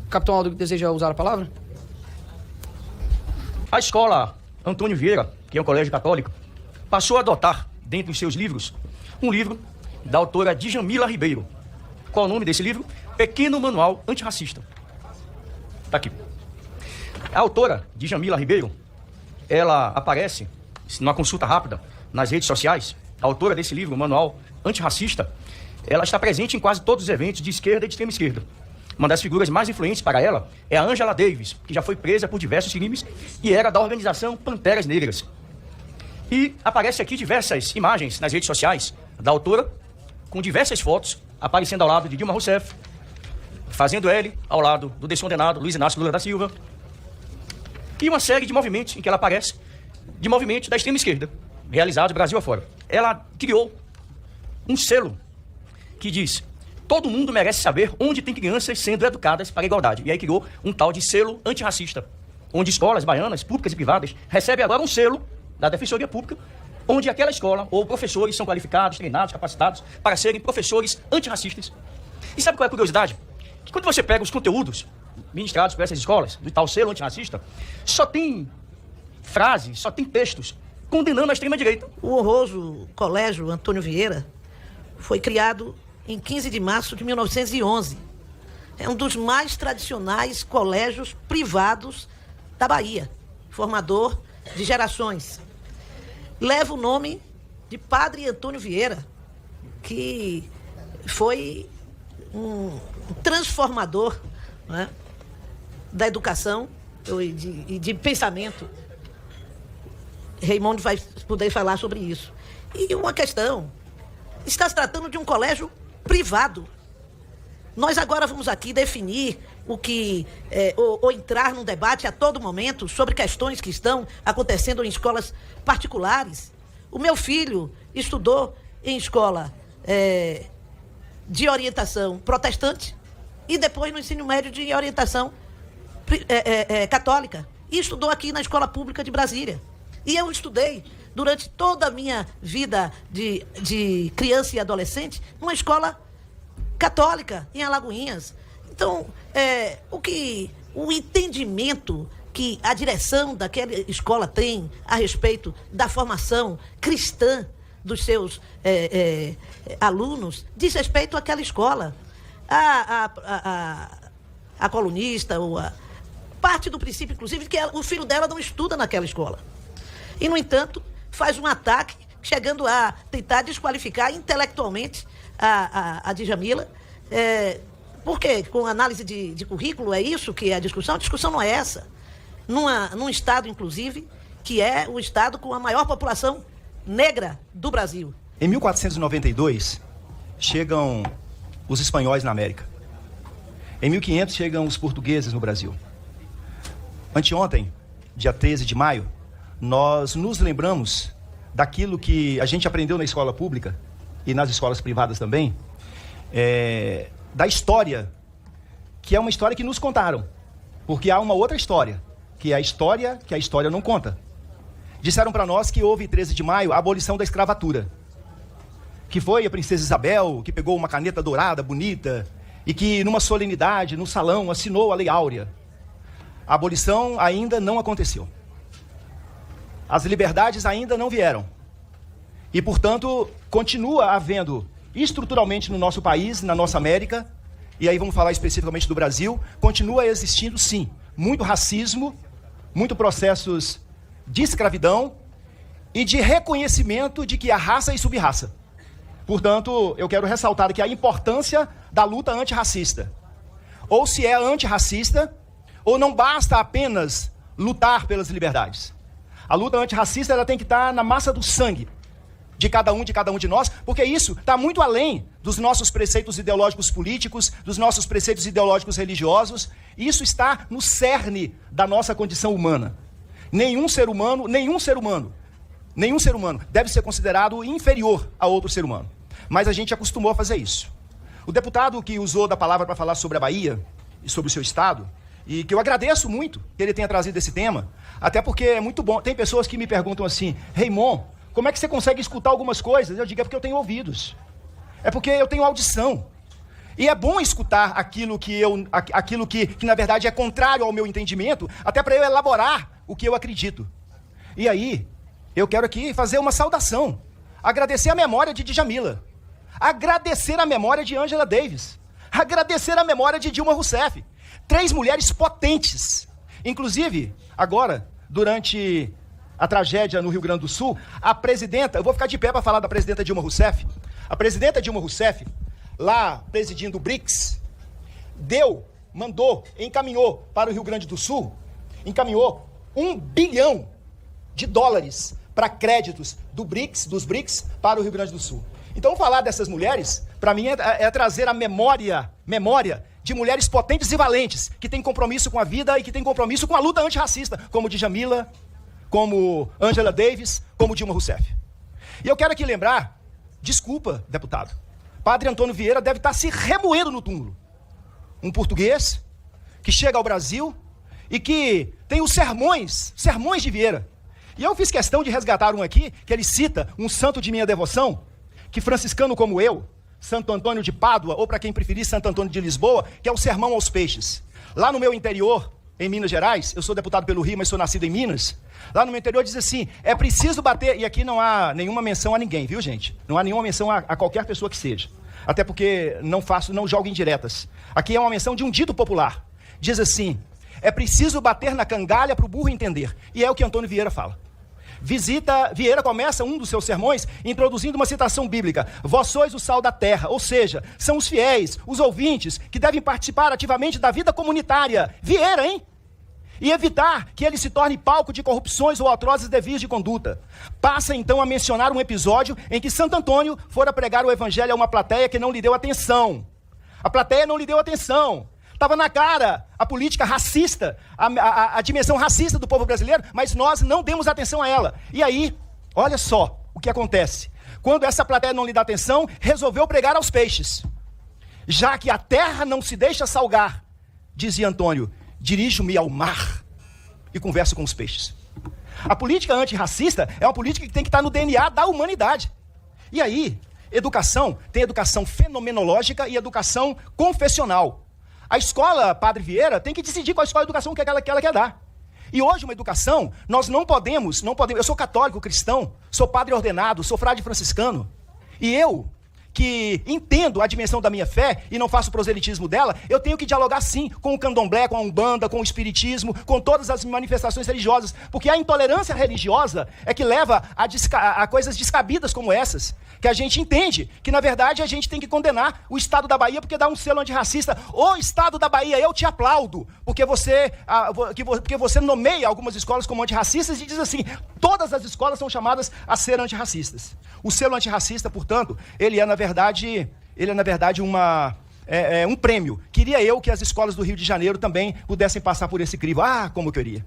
Capitão Aldo deseja usar a palavra? A escola Antônio Vieira, que é um colégio católico, passou a adotar, dentro dos seus livros, um livro da autora Djamila Ribeiro. Qual o nome desse livro? Pequeno Manual Antirracista. Está aqui. A autora Djamila Ribeiro, ela aparece, numa consulta rápida, nas redes sociais. A autora desse livro, Manual Antirracista, ela está presente em quase todos os eventos de esquerda e de extrema esquerda. Uma das figuras mais influentes para ela é a Angela Davis, que já foi presa por diversos crimes e era da organização Panteras Negras. E aparece aqui diversas imagens nas redes sociais da autora, com diversas fotos, aparecendo ao lado de Dilma Rousseff, fazendo L ao lado do descondenado Luiz Inácio Lula da Silva, e uma série de movimentos em que ela aparece, de movimentos da extrema esquerda, realizados Brasil afora. Ela criou um selo que diz: todo mundo merece saber onde tem crianças sendo educadas para a igualdade. E aí criou um tal de selo antirracista, onde escolas baianas, públicas e privadas, recebem agora um selo da Defensoria Pública, onde aquela escola ou professores são qualificados, treinados, capacitados para serem professores antirracistas. E sabe qual é a curiosidade? Que quando você pega os conteúdos ministrados por essas escolas, do tal selo antirracista, só tem frases, só tem textos condenando a extrema-direita. O honroso Colégio Antônio Vieira foi criado em 15 de março de 1911. É um dos mais tradicionais colégios privados da Bahia, formador de gerações. Leva o nome de Padre Antônio Vieira, que foi um transformador, né, da educação e de pensamento. Raimundo vai poder falar sobre isso. E uma questão: está se tratando de um colégio privado. Nós agora vamos aqui definir o que, ou entrar num debate a todo momento sobre questões que estão acontecendo em escolas particulares. O meu filho estudou em escola de orientação protestante e depois no ensino médio de orientação católica. E estudou aqui na Escola Pública de Brasília. E eu estudei durante toda a minha vida de criança e adolescente numa escola católica em Alagoinhas. Então, o entendimento que a direção daquela escola tem a respeito da formação cristã dos seus alunos diz respeito àquela escola. A colunista, parte do princípio, inclusive, que o filho dela não estuda naquela escola. E, no entanto, faz um ataque, chegando a tentar desqualificar intelectualmente a Djamila. Por quê? Com análise de currículo, é isso que é a discussão? A discussão não é essa. Num estado, inclusive, que é o estado com a maior população negra do Brasil. Em 1492, chegam os espanhóis na América. Em 1500, chegam os portugueses no Brasil. Anteontem, dia 13 de maio, nós nos lembramos daquilo que a gente aprendeu na escola pública e nas escolas privadas também, da história, que é uma história que nos contaram, porque há uma outra história, que é a história que a história não conta. Disseram para nós que houve, 13 de maio, a abolição da escravatura, que foi a princesa Isabel, que pegou uma caneta dourada, bonita, e que numa solenidade, no salão, assinou a Lei Áurea. A abolição ainda não aconteceu. As liberdades ainda não vieram. E, portanto, continua havendo, estruturalmente no nosso país, na nossa América, e aí vamos falar especificamente do Brasil, continua existindo, sim, muito racismo, muito processos de escravidão e de reconhecimento de que há raça e sub-raça. Portanto, eu quero ressaltar aqui a importância da luta antirracista. Ou se é antirracista, ou não basta apenas lutar pelas liberdades. A luta antirracista, ela tem que estar na massa do sangue de cada um de nós, porque isso está muito além dos nossos preceitos ideológicos políticos, dos nossos preceitos ideológicos religiosos. Isso está no cerne da nossa condição humana. Nenhum ser humano deve ser considerado inferior a outro ser humano. Mas a gente acostumou a fazer isso. O deputado que usou da palavra para falar sobre a Bahia e sobre o seu estado, e que eu agradeço muito que ele tenha trazido esse tema, até porque é muito bom. Tem pessoas que me perguntam assim: Raimon, como é que você consegue escutar algumas coisas? Eu digo: é porque eu tenho ouvidos. É porque eu tenho audição. E é bom escutar aquilo que na verdade é contrário ao meu entendimento, até para eu elaborar o que eu acredito. E aí, eu quero aqui fazer uma saudação, agradecer a memória de Djamila, agradecer a memória de Angela Davis, agradecer a memória de Dilma Rousseff, 3 mulheres potentes. Inclusive, agora, durante a tragédia no Rio Grande do Sul, a presidenta, eu vou ficar de pé para falar da presidenta Dilma Rousseff, a presidenta Dilma Rousseff, lá presidindo o BRICS, encaminhou para o Rio Grande do Sul, encaminhou $1 bilhão para créditos dos BRICS para o Rio Grande do Sul. Então, falar dessas mulheres, para mim, é trazer a memória de mulheres potentes e valentes, que têm compromisso com a vida e que têm compromisso com a luta antirracista, como Djamila, como Angela Davis, como Dilma Rousseff. E eu quero aqui lembrar, desculpa, deputado, Padre Antônio Vieira deve estar se remoendo no túmulo. Um português que chega ao Brasil e que tem os sermões de Vieira. E eu fiz questão de resgatar um aqui, que ele cita um santo de minha devoção, que franciscano como eu, Santo Antônio de Pádua, ou para quem preferir, Santo Antônio de Lisboa, que é o Sermão aos Peixes. Lá no meu interior, em Minas Gerais, eu sou deputado pelo Rio, mas sou nascido em Minas. Lá no meu interior diz assim, é preciso bater, e aqui não há nenhuma menção a ninguém, viu, gente? Não há nenhuma menção a qualquer pessoa que seja. Até porque não jogo indiretas. Aqui é uma menção de um dito popular. Diz assim, é preciso bater na cangalha para o burro entender. E é o que Antônio Vieira fala. Vieira começa um dos seus sermões introduzindo uma citação bíblica. Vós sois o sal da terra, ou seja, são os fiéis, os ouvintes, que devem participar ativamente da vida comunitária. Vieira, hein? E evitar que ele se torne palco de corrupções ou atrozes desvios de conduta. Passa então a mencionar um episódio em que Santo Antônio fora pregar o evangelho a uma plateia que não lhe deu atenção. A plateia não lhe deu atenção. Estava na cara a política racista, a dimensão racista do povo brasileiro, mas nós não demos atenção a ela. E aí, olha só o que acontece. Quando essa plateia não lhe dá atenção, resolveu pregar aos peixes. Já que a terra não se deixa salgar, dizia Antônio, dirijo-me ao mar e converso com os peixes. A política antirracista é uma política que tem que estar no DNA da humanidade. E aí, educação, tem educação fenomenológica e educação confessional. A escola Padre Vieira tem que decidir qual escola de educação que ela quer dar. E hoje uma educação, nós não podemos, eu sou católico, cristão, sou padre ordenado, sou frade franciscano, e eu, que entendo a dimensão da minha fé e não faço proselitismo dela, eu tenho que dialogar sim com o candomblé, com a umbanda, com o espiritismo, com todas as manifestações religiosas, porque a intolerância religiosa é que leva a coisas descabidas como essas, que a gente entende que na verdade a gente tem que condenar o Estado da Bahia porque dá um selo antirracista. Ô Estado da Bahia, eu te aplaudo, porque você nomeia algumas escolas como antirracistas e diz assim, todas as escolas são chamadas a ser antirracistas. O selo antirracista, portanto, ele é na verdade um prêmio. Queria eu que as escolas do Rio de Janeiro também pudessem passar por esse crivo. Ah, como eu queria.